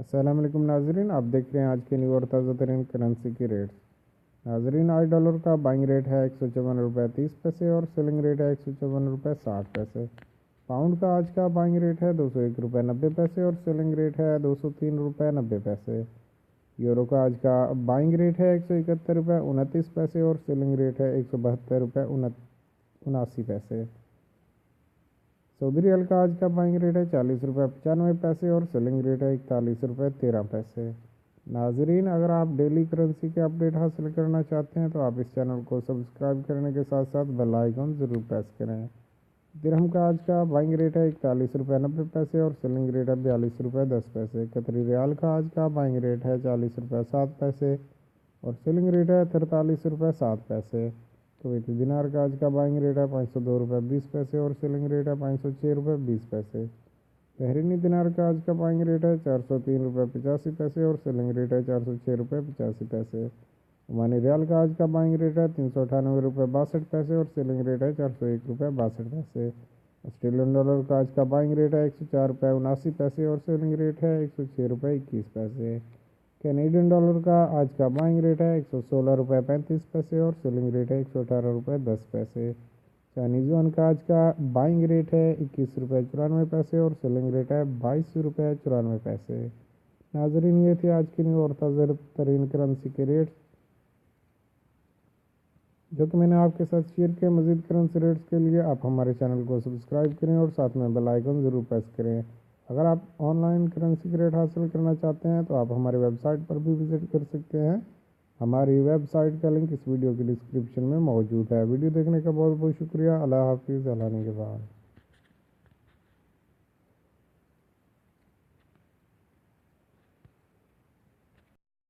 السلام علیکم ناظرین، آپ دیکھ رہے ہیں آج کے نیو اور تازہ ترین کرنسی کی ریٹس۔ ناظرین، آج ڈالر کا بائنگ ریٹ ہے 154 روپے 30 پیسے اور سیلنگ ریٹ ہے 154 روپے 60 پیسے۔ پاؤنڈ کا آج کا بائنگ ریٹ ہے 201 روپے 90 پیسے اور سیلنگ ریٹ ہے 203 روپے 90 پیسے۔ یورو کا آج کا بائنگ ریٹ ہے 171 روپے 29 پیسے اور سیلنگ ریٹ ہے 172 روپے 79 پیسے۔ سعودی ریال کا آج کا بائنگ ریٹ ہے 40 روپے 95 پیسے اور سیلنگ ریٹ ہے 41 روپے 13 پیسے۔ ناظرین، اگر آپ ڈیلی کرنسی کے اپڈیٹ حاصل کرنا چاہتے ہیں تو آپ اس چینل کو سبسکرائب کرنے کے ساتھ ساتھ بیل آئیکن ضرور پریس کریں۔ درہم کا آج کا بائنگ ریٹ ہے 41 روپے 90 پیسے اور سیلنگ ریٹ ہے 42 روپے 10 پیسے۔ قطری ریال کا آج کا بائنگ ریٹ ہے 40 روپے 7 پیسے اور سیلنگ ریٹ ہے 43 روپے 7 پیسے۔ کویتی دینار کا آج کا بائنگ ریٹ ہے 502 روپے 20 پیسے اور سیلنگ ریٹ ہے 506 روپے 20 پیسے۔ بحرینی دینار کا آج کا بائنگ ریٹ ہے 403 روپے 85 پیسے اور سیلنگ ریٹ ہے 406 روپے 85 پیسے۔ عمانی ریال کا آج کا بائنگ ریٹ ہے 398 روپے 62 پیسے اور سیلنگ ریٹ ہے 401 روپے 62 پیسے۔ آسٹریلین ڈالر کا آج کا بائنگ ریٹ ہے 104 روپے 79 پیسے اور سیلنگ ریٹ ہے 106 روپے 21 پیسے۔ کینیڈین ڈالر کا آج کا بائنگ ریٹ ہے 116 روپے 35 پیسے اور سیلنگ ریٹ ہے 118 روپے 10 پیسے۔ چائنیز یوان کا آج کا بائنگ ریٹ ہے 21 روپے 94 پیسے اور سیلنگ ریٹ ہے 22 روپے 94 پیسے۔ ناظرین، یہ تھی آج کی نیو اور تازہ ترین کرنسی کے ریٹس جو کہ میں نے آپ کے ساتھ شیئر کیا۔ مزید کرنسی ریٹس کے لیے آپ ہمارے چینل کو سبسکرائب کریں اور ساتھ میں بیل آئیکن ضرور پریس کریں۔ اگر آپ آن لائن کرنسی کے ریٹ حاصل کرنا چاہتے ہیں تو آپ ہماری ویب سائٹ پر بھی وزٹ کر سکتے ہیں۔ ہماری ویب سائٹ کا لنک اس ویڈیو کی ڈسکرپشن میں موجود ہے۔ ویڈیو دیکھنے کا بہت بہت شکریہ۔ اللہ حافظ۔ اللہ نگہبان۔